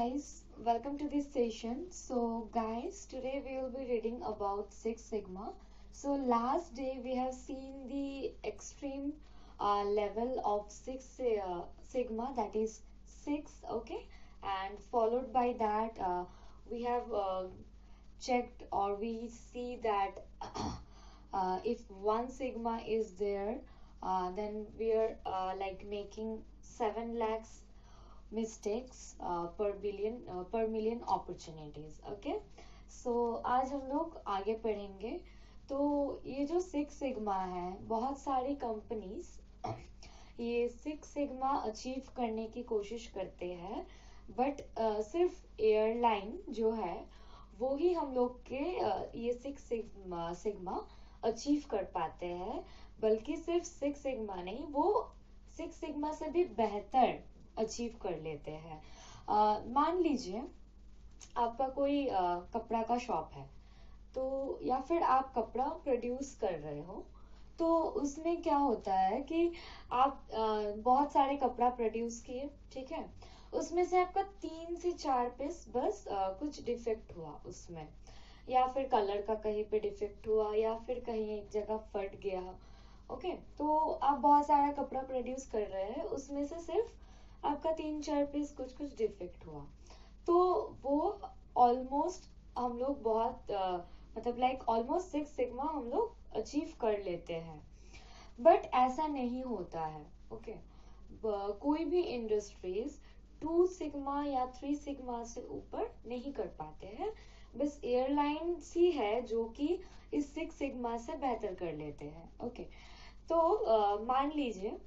guys, welcome to this session. So guys, today we will be reading about Six Sigma. So last day we have seen the extreme level of Six Sigma, that is 6, okay, and followed by that we have checked, or we see that if 1 sigma is there, then we are like making 7 lakhs mistakes per million opportunities. Okay, so आज हम लोग आगे पढ़ेंगे. तो ये जो 6 sigma है, बहुत सारी कंपनीज ये 6 सिग्मा अचीव करने की कोशिश करते हैं, बट सिर्फ एयरलाइन जो है वो ही हम लोग के ये 6 सिग्मा अचीव कर पाते हैं. बल्कि सिर्फ 6 सिग्मा नहीं, वो 6 सिग्मा से भी बेहतर अचीव कर लेते हैं. मान लीजिए आपका कोई कपड़ा का शॉप है, तो या फिर आप कपड़ा प्रोड्यूस कर रहे हो. तो उसमें क्या होता है कि आप बहुत सारे कपड़ा प्रोड्यूस किए, ठीक है, उसमें से आपका 3 से 4 पीस बस कुछ डिफेक्ट हुआ उसमें, या फिर कलर का कहीं पे डिफेक्ट हुआ, या फिर कहीं एक जगह फट गया. ओके, तो आप बहुत सारा कपड़ा प्रोड्यूस कर रहे हैं, उसमें से सिर्फ आपका 3-4 पीस कुछ कुछ डिफेक्ट हुआ. तो वो ऑलमोस्ट हम लोग बहुत मतलब लाइक ऑलमोस्ट 6 सिग्मा हम लोग अचीव कर लेते हैं. बट ऐसा नहीं होता है. ओके, कोई भी इंडस्ट्रीज 2 सिग्मा या 3 सिग्मा से ऊपर नहीं कर पाते हैं. बस एयरलाइंस ही है जो कि इस 6 सिग्मा से बेहतर कर लेते हैं. ओके, तो मान लीजिए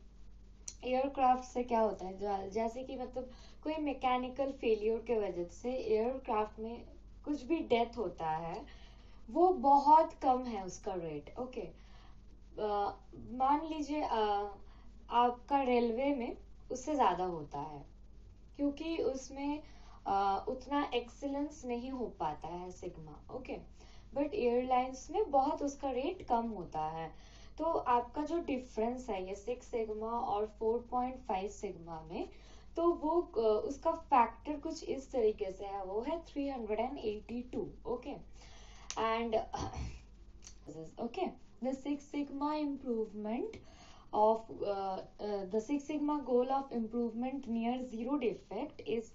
एयरक्राफ्ट से क्या होता है, जैसे कि मतलब कोई मैकेनिकल फेलियर के वजह से एयरक्राफ्ट में कुछ भी डेथ होता है, वो बहुत कम है उसका रेट. ओके, मान लीजिए आपका रेलवे में उससे ज्यादा होता है, क्योंकि उसमें उतना एक्सीलेंस नहीं हो पाता है सिग्मा. ओके, बट एयरलाइंस में बहुत उसका रेट कम होता है. तो आपका जो डिफरेंस है ये 6 सिग्मा और 4.5 सिग्मा में, तो वो उसका फैक्टर कुछ इस तरीके से है, वो है 382. Okay, and okay, the 6 sigma improvement of the 6 sigma goal of improvement near zero defect is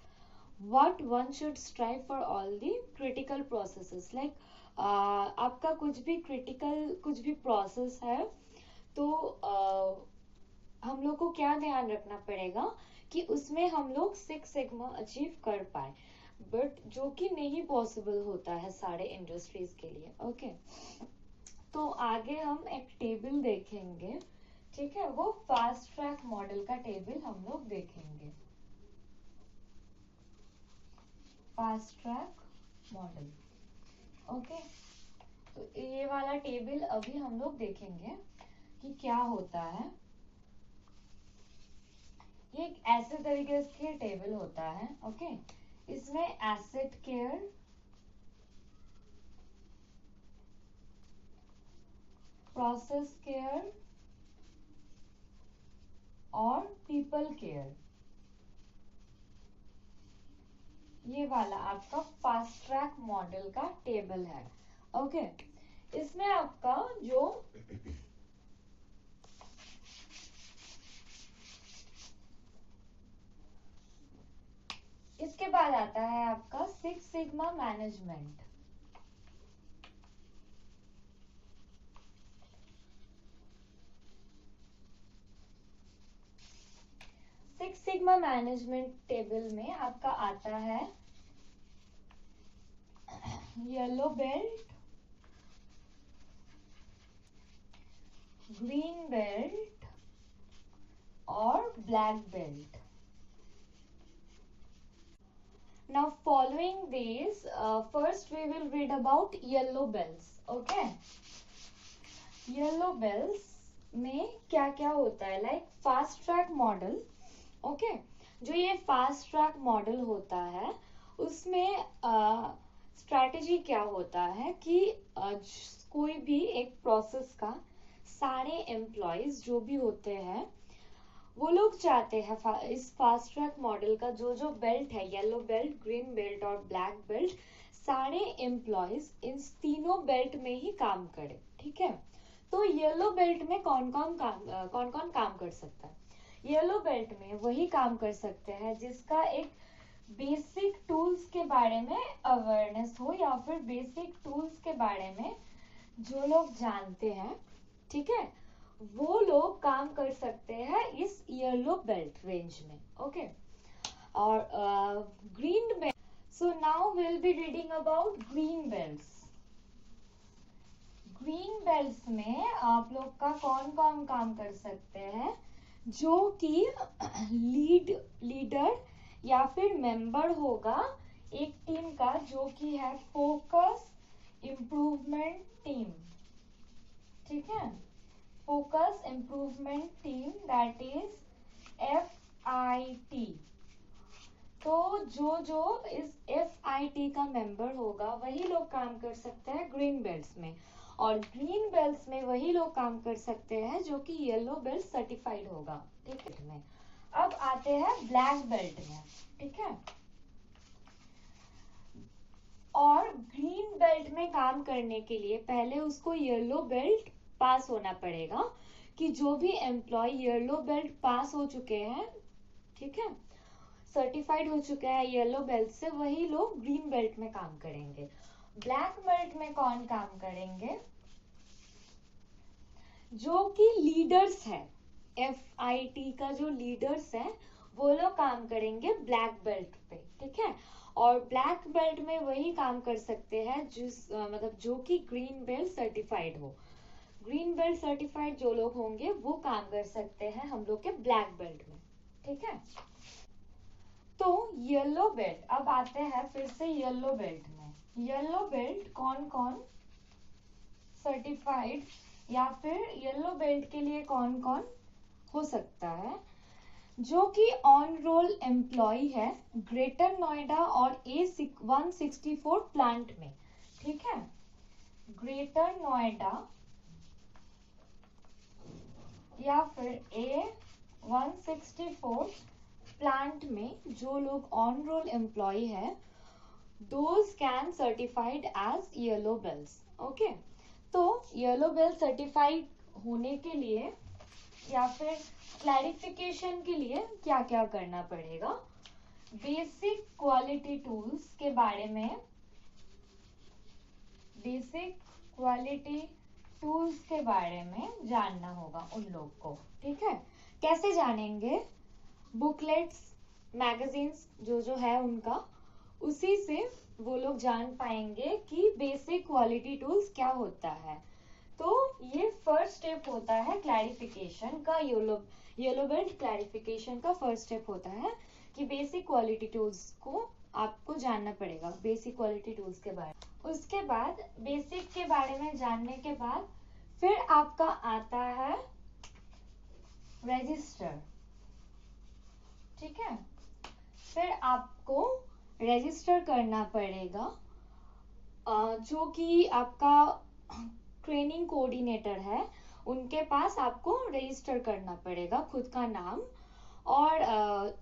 what one should strive for all the critical processes. like आपका कुछ भी क्रिटिकल कुछ भी प्रोसेस है, तो हम लोग को क्या ध्यान रखना पड़ेगा कि उसमें हम लोग 6 सिग्मा अचीव कर पाए, बट जो कि नहीं पॉसिबल होता है सारे इंडस्ट्रीज के लिए. ओके, तो आगे हम एक टेबल देखेंगे, ठीक है, वो फास्ट ट्रैक मॉडल का टेबल हम लोग देखेंगे. Fast track model. ओके, तो ये वाला टेबल अभी हम लोग देखेंगे कि क्या होता है. ये एक ऐसे तरीके से टेबल होता है. ओके, इसमें एसेट केयर, प्रोसेस केयर और पीपल केयर, ये वाला आपका फास्ट ट्रैक मॉडल का टेबल है. ओके, इसमें आपका जो इसके बाद आता है आपका 6 sigma management. Six sigma management table में आपका आता है येलो बेल्ट, ग्रीन बेल्ट और black belt. Now following these, first we will read about yellow bells. Okay, yellow bells में क्या क्या होता है, like fast track model. Okay, जो ये फास्ट ट्रैक मॉडल होता है उसमें स्ट्रैटेजी क्या होता है कि कोई भी एक प्रोसेस का सारे एम्प्लॉयज जो भी होते हैं वो लोग चाहते हैं इस फास्ट ट्रैक मॉडल का जो जो बेल्ट है, येलो बेल्ट, ग्रीन बेल्ट और ब्लैक बेल्ट, सारे एम्प्लॉयज इन तीनों बेल्ट में ही काम करें। ठीक है, तो येलो बेल्ट में कौन कौन काम कर सकता है? येलो बेल्ट में वही काम कर सकते हैं जिसका एक बेसिक टूल्स के बारे में अवेयरनेस हो, या फिर बेसिक टूल्स के बारे में जो लोग जानते हैं, ठीक है, वो लोग काम कर सकते हैं इस येलो बेल्ट रेंज में। ओके, और green belt, so now will be reading about green belts. Green belts में आप लोग का कौन कौन काम कर सकते हैं? जो कि लीडर या फिर मेंबर होगा एक टीम का, जो कि है फोकस इम्प्रूवमेंट टीम। ठीक है, focus improvement team, that is FIT। तो जो इस FIT का मेंबर होगा वही लोग काम कर सकते हैं ग्रीन बेल्ट्स में, और ग्रीन बेल्ट्स में वही लोग काम कर सकते हैं जो कि येलो बेल्ट सर्टिफाइड होगा। ठीक है, अब आते हैं ब्लैक बेल्ट में। ठीक है, और ग्रीन बेल्ट में काम करने के लिए पहले उसको येलो बेल्ट पास होना पड़ेगा, कि जो भी एम्प्लॉय येलो बेल्ट पास हो चुके हैं, ठीक है, सर्टिफाइड हो चुका है येलो बेल्ट से, वही लोग ग्रीन बेल्ट में काम करेंगे। ब्लैक बेल्ट में कौन काम करेंगे? जो कि लीडर्स है, FIT का जो लीडर्स है वो लोग काम करेंगे ब्लैक बेल्ट पे। ठीक है, और ब्लैक बेल्ट में वही काम कर सकते हैं मतलब जो कि ग्रीन बेल्ट सर्टिफाइड हो। ग्रीन बेल्ट सर्टिफाइड जो लोग होंगे वो काम कर सकते हैं हम लोग के ब्लैक बेल्ट में। ठीक है, तो येलो बेल्ट, अब आते हैं फिर से येलो बेल्ट में। येलो बेल्ट कौन कौन सर्टिफाइड, या फिर येलो बेल्ट के लिए कौन कौन हो सकता है? जो कि ऑन रोल एम्प्लॉय है ग्रेटर नोएडा और A164 प्लांट में। ठीक है, ग्रेटर नोएडा या फिर A164 प्लांट में जो लोग ऑन रोल एम्प्लॉय है, those can certified as yellow bells। Okay, तो येलो बेल सर्टिफाइड होने के लिए या फिर क्लैरिफिकेशन के लिए क्या क्या करना पड़ेगा? बेसिक क्वालिटी टूल्स के बारे में, बेसिक क्वालिटी टूल्स के बारे में जानना होगा उन लोग को। ठीक है, कैसे जानेंगे? बुकलेट्स, मैगजीन्स जो है उनका, उसी से वो लोग जान पाएंगे कि बेसिक क्वालिटी टूल्स क्या होता है। तो ये फर्स्ट स्टेप होता है क्लैरिफिकेशन का, येलो बेल्ट क्लैरिफिकेशन का फर्स्ट स्टेप होता है कि बेसिक क्वालिटी टूल्स को आपको जानना पड़ेगा, बेसिक क्वालिटी टूल्स के बारे में। उसके बाद बेसिक के बारे में जानने के बाद फिर आपका आता है रजिस्टर। ठीक है, फिर आपको रजिस्टर करना पड़ेगा, जो कि आपका ट्रेनिंग कोऑर्डिनेटर है उनके पास आपको रजिस्टर करना पड़ेगा खुद का नाम, और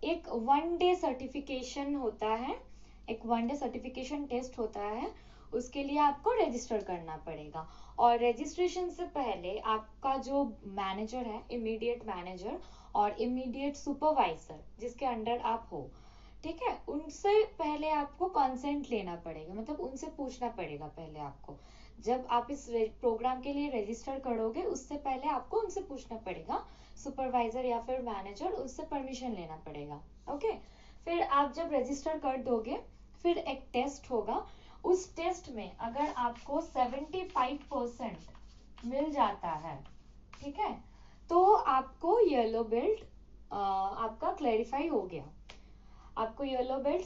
एक 1 डे सर्टिफिकेशन होता है, एक 1 डे सर्टिफिकेशन टेस्ट होता है, उसके लिए आपको रजिस्टर करना पड़ेगा। और रजिस्ट्रेशन से पहले आपका जो मैनेजर है, इमीडिएट मैनेजर और इमीडिएट सुपरवाइजर जिसके अंडर आप हो, ठीक है, उनसे पहले आपको कंसेंट लेना पड़ेगा, मतलब उनसे पूछना पड़ेगा पहले आपको। जब आप इस प्रोग्राम के लिए रजिस्टर करोगे उससे पहले आपको उनसे पूछना पड़ेगा, सुपरवाइजर या फिर मैनेजर, उससे परमिशन लेना पड़ेगा। ओके, फिर आप जब रजिस्टर कर दोगे फिर एक टेस्ट होगा, उस टेस्ट में अगर आपको 75% मिल जाता है, ठीक है, तो आपको येलो बेल्ट आपका क्लैरिफाई हो गया, आपको येलो बेल्ट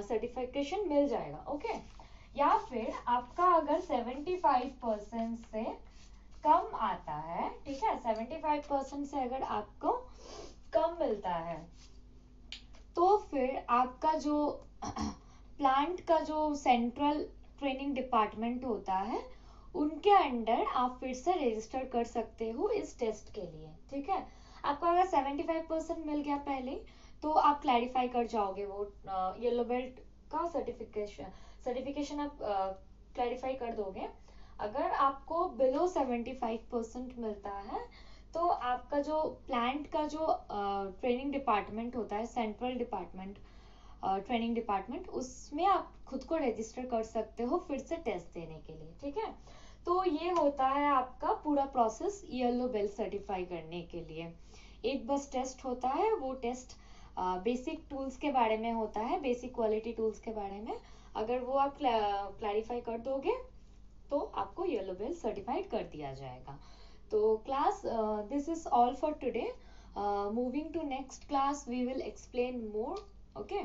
सर्टिफिकेशन मिल जाएगा। ओके, या फिर आपका अगर 75% से कम आता है, ठीक है, 75% से अगर आपको कम मिलता है, तो फिर आपका जो प्लांट का जो सेंट्रल ट्रेनिंग डिपार्टमेंट होता है उनके अंडर आप फिर से रजिस्टर कर सकते हो इस टेस्ट के लिए। ठीक है, आपको अगर 75% मिल गया पहले, तो आप क्लैरिफाई कर जाओगे वो येलो बेल्ट का सर्टिफिकेशन आप क्लैरिफाई कर दोगे। अगर आपको बिलो 75% मिलता है, तो आपका जो प्लांट का जो ट्रेनिंग डिपार्टमेंट होता है, सेंट्रल डिपार्टमेंट, ट्रेनिंग डिपार्टमेंट, उसमें आप खुद को रजिस्टर कर सकते हो फिर से टेस्ट देने के लिए। ठीक है, तो ये होता है आपका पूरा प्रोसेस येलो बेल्ट सर्टिफाई करने के लिए। एक बस टेस्ट होता है, वो टेस्ट बेसिक टूल्स के बारे में होता है, बेसिक क्वालिटी टूल्स के बारे में। अगर वो आप क्लैरिफाई कर दोगे, तो आपको येलो बेल्ट सर्टिफाइड कर दिया जाएगा। तो class, this is all for today. Moving to next class, we will explain more. Okay.